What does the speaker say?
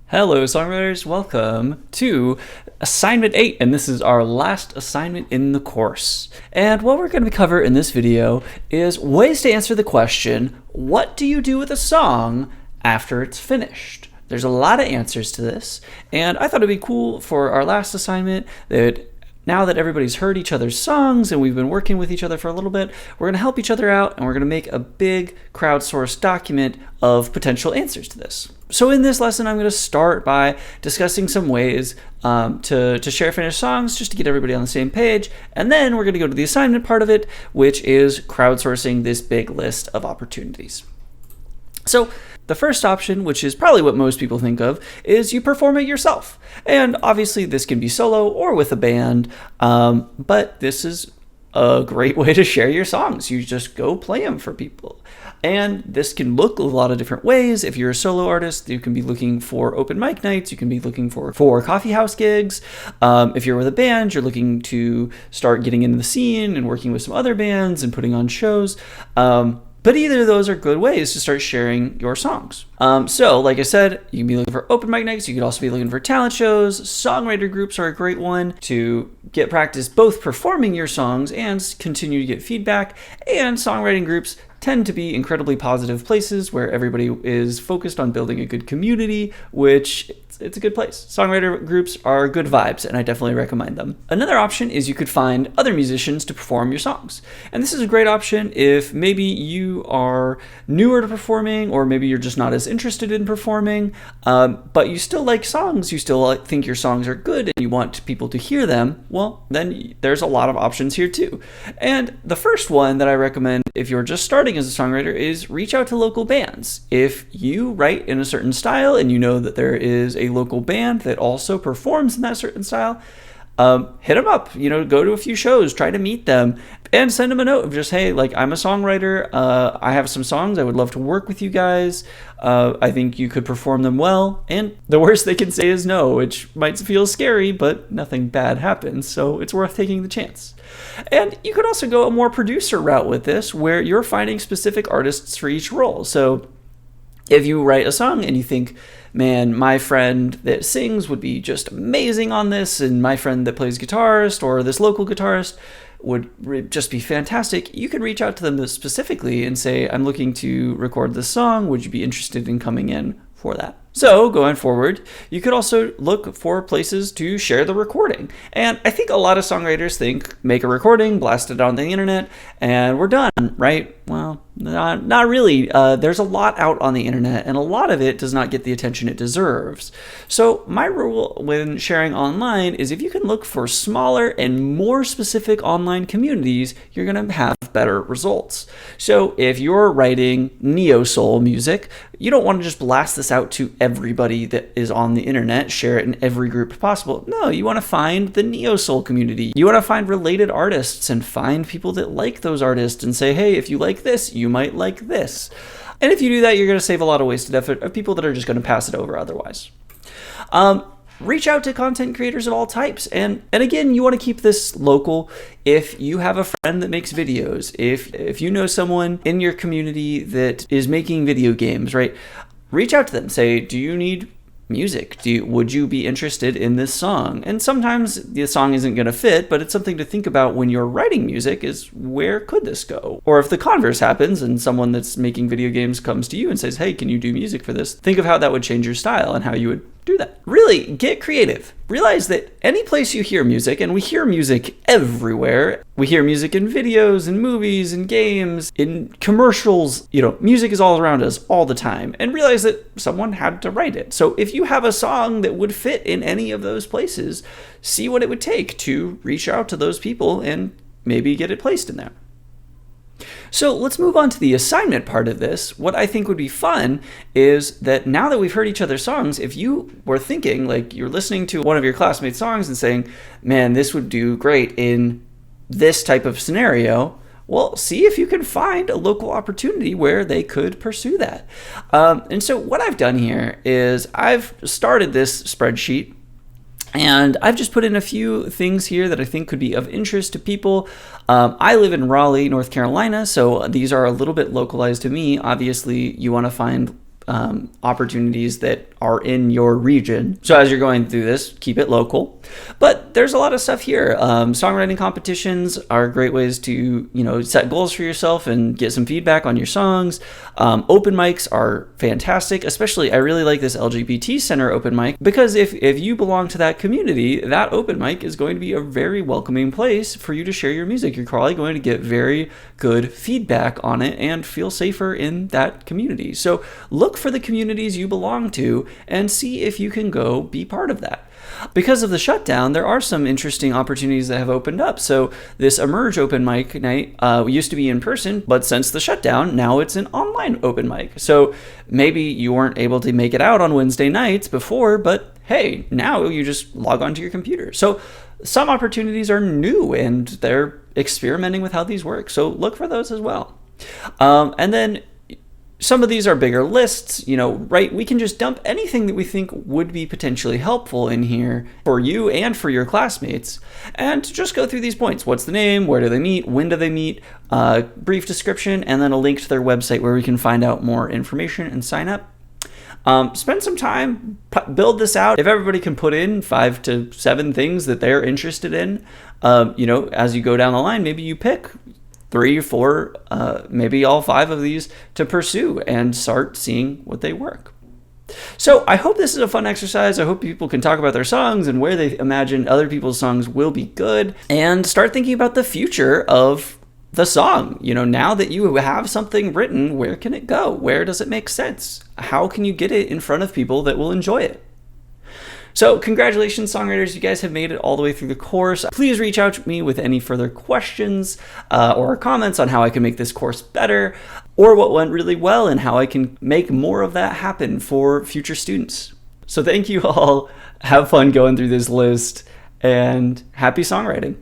Hello, songwriters. Welcome to Assignment 8, and this is our last assignment in the course. And what we're going to cover in this video is ways to answer the question, what do you do with a song after it's finished? There's a lot of answers to this, and I thought it'd be cool for our last assignment that now that everybody's heard each other's songs and we've been working with each other for a little bit, we're going to help each other out and we're going to make a big crowdsourced document of potential answers to this. So in this lesson, I'm going to start by discussing some ways to share finished songs just to get everybody on the same page. And then we're going to go to the assignment part of it, which is crowdsourcing this big list of opportunities. So the first option, which is probably what most people think of, is you perform it yourself. And obviously this can be solo or with a band, but this is a great way to share your songs. You just go play them for people. And this can look a lot of different ways. If you're a solo artist, you can be looking for open mic nights. You can be looking for coffee house gigs. If you're with a band, you're looking to start getting into the scene and working with some other bands and putting on shows. But either of those are good ways to start sharing your songs. So like I said, you can be looking for open mic nights. You could also be looking for talent shows. Songwriter groups are a great one to get practice both performing your songs and continue to get feedback. And songwriting groups tend to be incredibly positive places where everybody is focused on building a good community, which it's a good place. Songwriter groups are good vibes, and I definitely recommend them. Another option is you could find other musicians to perform your songs. And this is a great option if maybe you are newer to performing, or maybe you're just not as interested in performing, but you still like songs, you still think your songs are good, and you want people to hear them. Well, then there's a lot of options here too. And the first one that I recommend if you're just starting as a songwriter is reach out to local bands. If you write in a certain style and you know that there is a local band that also performs in that certain style, hit them up, go to a few shows, try to meet them, and send them a note of just, hey, like, I'm a songwriter, I have some songs, I would love to work with you guys, I think you could perform them well, and the worst they can say is no, which might feel scary, but nothing bad happens, so it's worth taking the chance. And you could also go a more producer route with this, where you're finding specific artists for each role. So if you write a song and you think, man, my friend that sings would be just amazing on this, and my friend that plays guitarist or this local guitarist would just be fantastic, you can reach out to them specifically and say, I'm looking to record this song. Would you be interested in coming in for that? So going forward, you could also look for places to share the recording. And I think a lot of songwriters think, make a recording, blast it on the internet, and we're done, right? Well, not really. There's a lot out on the internet, and a lot of it does not get the attention it deserves. So my rule when sharing online is if you can look for smaller and more specific online communities, you're going to have better results. So if you're writing neo-soul music, you don't want to just blast this out to everybody that is on the internet, share it in every group possible. No, you want to find the neo-soul community. You want to find related artists and find people that like those artists and say, hey, if you like this, you might like this. And if you do that, you're going to save a lot of wasted effort of people that are just going to pass it over otherwise. Reach out to content creators of all types. And again, you want to keep this local. If you have a friend that makes videos, if you know someone in your community that is making video games, right? Reach out to them. Say, do you need music? Would you be interested in this song? And sometimes the song isn't going to fit, but it's something to think about when you're writing music is, where could this go? Or if the converse happens and someone that's making video games comes to you and says, hey, can you do music for this? Think of how that would change your style and how you would do that. Really, get creative. Realize that any place you hear music, and we hear music everywhere. We hear music in videos, in movies, in games, in commercials. Music is all around us all the time. And realize that someone had to write it. So if you have a song that would fit in any of those places, see what it would take to reach out to those people and maybe get it placed in there. So let's move on to the assignment part of this. What I think would be fun is that now that we've heard each other's songs, if you were thinking, like you're listening to one of your classmates' songs and saying, man, this would do great in this type of scenario, well, see if you can find a local opportunity where they could pursue that. And so what I've done here is I've started this spreadsheet, and I've just put in a few things here that I think could be of interest to people. I live in Raleigh, North Carolina, so these are a little bit localized to me. Obviously, you want to find opportunities that are in your region. So as you're going through this, keep it local. But there's a lot of stuff here. Songwriting competitions are great ways to, set goals for yourself and get some feedback on your songs. Open mics are fantastic, especially I really like this LGBT Center open mic, because if you belong to that community, that open mic is going to be a very welcoming place for you to share your music. You're probably going to get very good feedback on it and feel safer in that community. So look for the communities you belong to and see if you can go be part of that. Because of the shutdown, there are some interesting opportunities that have opened up. So this Emerge open mic night used to be in person, but since the shutdown, now it's an online open mic. So maybe you weren't able to make it out on Wednesday nights before, but hey, now you just log onto your computer. So some opportunities are new and they're experimenting with how these work. So look for those as well. And then some of these are bigger lists, right? We can just dump anything that we think would be potentially helpful in here for you and for your classmates, and just go through these points. What's the name? Where do they meet? When do they meet? Brief description, and then a link to their website where we can find out more information and sign up. Spend some time, build this out. If everybody can put in 5 to 7 things that they're interested in, as you go down the line, maybe you pick 3 or 4, maybe all 5 of these to pursue and start seeing what they work. So I hope this is a fun exercise. I hope people can talk about their songs and where they imagine other people's songs will be good, and start thinking about the future of the song. Now that you have something written, where can it go? Where does it make sense? How can you get it in front of people that will enjoy it? So congratulations, songwriters, you guys have made it all the way through the course. Please reach out to me with any further questions or comments on how I can make this course better, or what went really well and how I can make more of that happen for future students. So thank you all. Have fun going through this list, and happy songwriting.